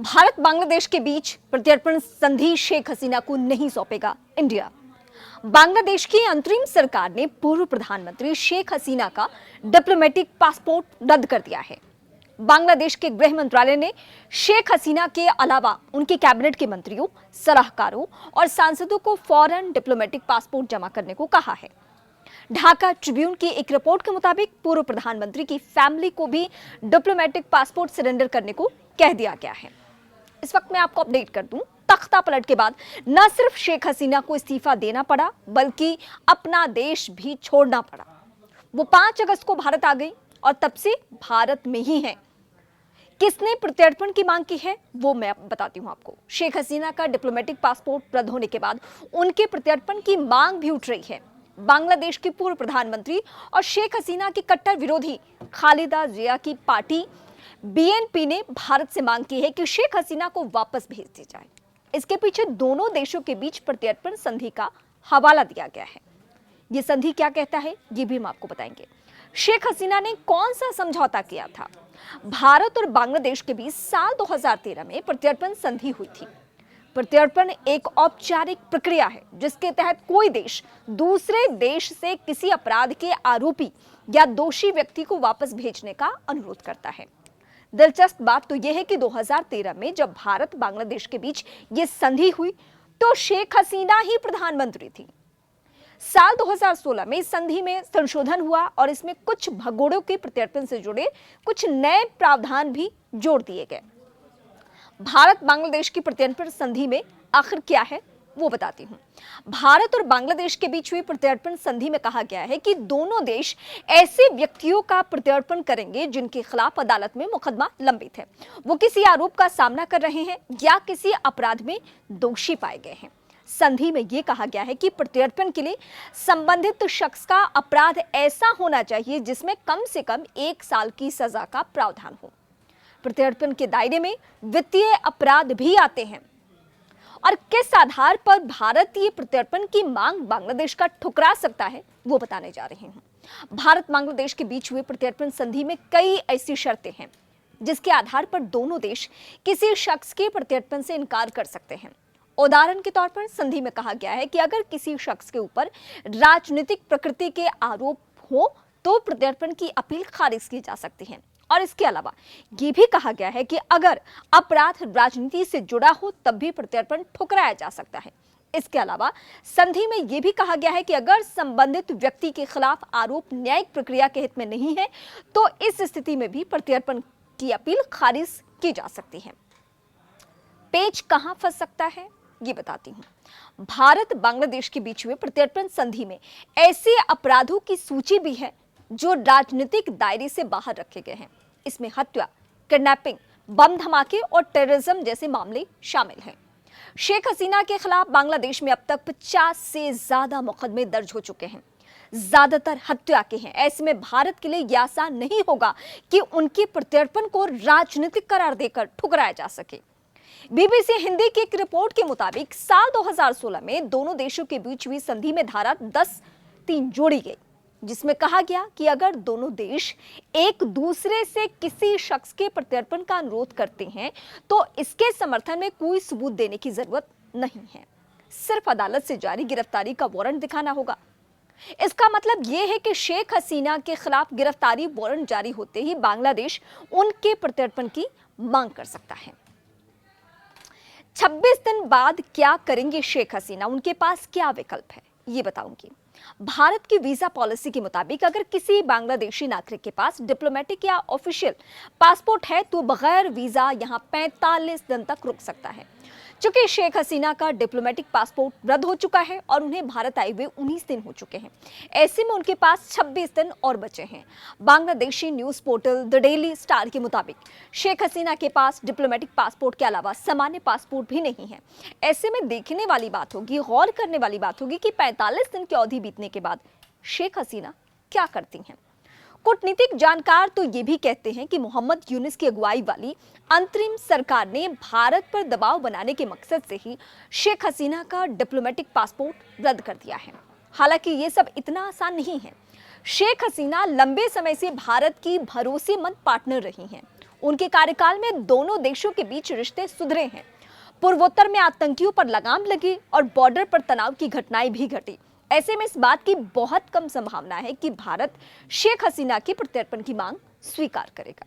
भारत बांग्लादेश के बीच प्रत्यर्पण संधि शेख हसीना को नहीं सौंपेगा इंडिया। बांग्लादेश की अंतरिम सरकार ने पूर्व प्रधानमंत्री शेख हसीना का डिप्लोमेटिक पासपोर्ट रद्द कर दिया है। बांग्लादेश के गृह मंत्रालय ने शेख हसीना के अलावा उनके कैबिनेट के मंत्रियों, सलाहकारों और सांसदों को फौरन डिप्लोमेटिक पासपोर्ट जमा करने को कहा है। ढाका ट्रिब्यून की एक रिपोर्ट के मुताबिक पूर्व प्रधानमंत्री की फैमिली को भी डिप्लोमेटिक पासपोर्ट सरेंडर करने को कह दिया गया है। इस वक्त मैं आपको अपडेट कर दूं, तख्ता पलट के बाद न सिर्फ शेख हसीना को इस्तीफा देना पड़ा बल्कि अपना देश भी छोड़ना पड़ा। वो 5 अगस्त को भारत आ गई और तब से भारत में ही है। किसने प्रत्यर्पण की मांग की है वो मैं बताती हूं आपको। शेख हसीना का डिप्लोमेटिक पासपोर्ट रद्द होने के बाद उनके प्रत्यर्पण की मांग भी उठ रही है। बांग्लादेश की पूर्व प्रधानमंत्री और शेख हसीना की कट्टर विरोधी खालिदा जिया की पार्टी बीएनपी ने भारत से मांग की है कि शेख हसीना को वापस भेज दी जाए। इसके पीछे दोनों देशों के बीच प्रत्यर्पण संधि का हवाला दिया गया है। ये संधि क्या कहता है ये भी हम आपको बताएंगे। शेख हसीना ने कौन सा समझौता किया था? भारत और बांग्लादेश के बीच साल 2013 में प्रत्यर्पण संधि हुई थी। प्रत्यर्पण एक औपचारिक प्रक्रिया है जिसके तहत कोई देश दूसरे देश से किसी अपराध के आरोपी या दोषी व्यक्ति को वापस भेजने का अनुरोध करता है। दिलचस्प बात तो यह है कि 2013 में जब भारत बांग्लादेश के बीच यह संधि हुई तो शेख हसीना ही प्रधानमंत्री थी। साल 2016 में इस संधि में संशोधन हुआ और इसमें कुछ भगोड़ों के प्रत्यर्पण से जुड़े कुछ नए प्रावधान भी जोड़ दिए गए। भारत बांग्लादेश की प्रत्यर्पण संधि में आखिर क्या है वो बताती हूं। भारत और बांग्लादेश के बीच हुई प्रत्यर्पण संधि में कहा गया है कि दोनों देश ऐसे व्यक्तियों का प्रत्यर्पण करेंगे जिनके खिलाफ अदालत में मुकदमा लंबित है, वो किसी आरोप का सामना कर रहे हैं या किसी अपराध में दोषी पाए गए हैं। संधि में यह कहा गया है कि प्रत्यर्पण के लिए संबंधित शख्स का अपराध ऐसा होना चाहिए जिसमें कम से कम 1 साल की सजा का प्रावधान हो। प्रत्यर्पण के दायरे में वित्तीय अपराध भी आते हैं और किस आधार पर भारत ये प्रत्यर्पण की मांग बांग्लादेश का ठुकरा सकता है वो बताने जा रहे हैं। भारत बांग्लादेश के बीच हुए प्रत्यर्पण संधि में कई ऐसी शर्तें हैं जिसके आधार पर दोनों देश किसी शख्स के प्रत्यर्पण से इनकार कर सकते हैं। उदाहरण के तौर पर संधि में कहा गया है कि अगर किसी शख्स के ऊपर राजनीतिक प्रकृति के आरोप हो तो प्रत्यर्पण की अपील खारिज की जा सकती है। और इसके अलावा ये भी कहा गया है कि अगर अपराध राजनीति से जुड़ा हो तब भी प्रत्यर्पण ठुकराया जा सकता है। इसके अलावा संधि में यह भी कहा गया है कि अगर संबंधित व्यक्ति के खिलाफ आरोप न्यायिक प्रक्रिया के हित में नहीं है तो इस स्थिति में भी प्रत्यर्पण की अपील खारिज की जा सकती है। पेच कहां फंस सकता है ये बताती हूं। भारत बांग्लादेश के बीच हुए प्रत्यर्पण संधि में ऐसे अपराधों की सूची भी है जो राजनीतिक दायरे से बाहर रखे गए हैं। इसमें हत्या, किडनैपिंग, बम धमाके और टेररिज्म जैसे मामले शामिल हैं। शेख हसीना के खिलाफ बांग्लादेश में अब तक 50 से ज्यादा मुकदमे दर्ज हो चुके हैं, ज्यादातर हत्या के हैं। ऐसे में भारत के लिए यह आसान नहीं होगा कि उनके प्रत्यर्पण को राजनीतिक करार देकर ठुकराया जा सके। बीबीसी हिंदी की एक रिपोर्ट के मुताबिक साल 2016 में दोनों देशों के बीच हुई संधि में धारा 10(3) जोड़ी गई जिसमें कहा गया कि अगर दोनों देश एक दूसरे से किसी शख्स के प्रत्यर्पण का अनुरोध करते हैं तो इसके समर्थन में कोई सबूत देने की जरूरत नहीं है, सिर्फ अदालत से जारी गिरफ्तारी का वारंट दिखाना होगा। इसका मतलब यह है कि शेख हसीना के खिलाफ गिरफ्तारी वारंट जारी होते ही बांग्लादेश उनके प्रत्यर्पण की मांग कर सकता है। 26 दिन बाद क्या करेंगे शेख हसीना, उनके पास क्या विकल्प है ये बताऊंगी। भारत की वीजा पॉलिसी के मुताबिक अगर किसी बांग्लादेशी नागरिक के पास डिप्लोमेटिक या ऑफिशियल पासपोर्ट है तो बगैर वीजा यहां 45 दिन तक रुक सकता है। चूंकि शेख हसीना का डिप्लोमेटिक पासपोर्ट रद्द हो चुका है और उन्हें भारत आए हुए 19 दिन हो चुके हैं, ऐसे में उनके पास 26 दिन और बचे हैं। Bangladeshi news portal the daily star के मुताबिक शेख हसीना के पास डिप्लोमेटिक पासपोर्ट के अलावा सामान्य पासपोर्ट भी नहीं है। ऐसे में देखने वाली बात होगी, गौर करने वाली बात होगी कि 45 दिन की अवधि बीतने के बाद शेख हसीना क्या करती हैं। कूटनीतिक जानकार तो ये भी कहते हैं कि मोहम्मद यूनुस की अगुवाई वाली अंतरिम सरकार ने भारत पर दबाव बनाने के मकसद से ही शेख हसीना का डिप्लोमेटिक पासपोर्ट रद्द कर दिया है। हालांकि ये सब इतना आसान नहीं है। शेख हसीना लंबे समय से भारत की भरोसेमंद पार्टनर रही हैं। उनके कार्यकाल में दोनों देशों के बीच रिश्ते सुधरे हैं। पूर्वोत्तर में आतंकियों पर लगाम लगी और बॉर्डर पर तनाव की घटनाएं भी घटी। ऐसे में इस बात की बहुत कम संभावना है कि भारत शेख हसीना की प्रत्यर्पण की मांग स्वीकार करेगा।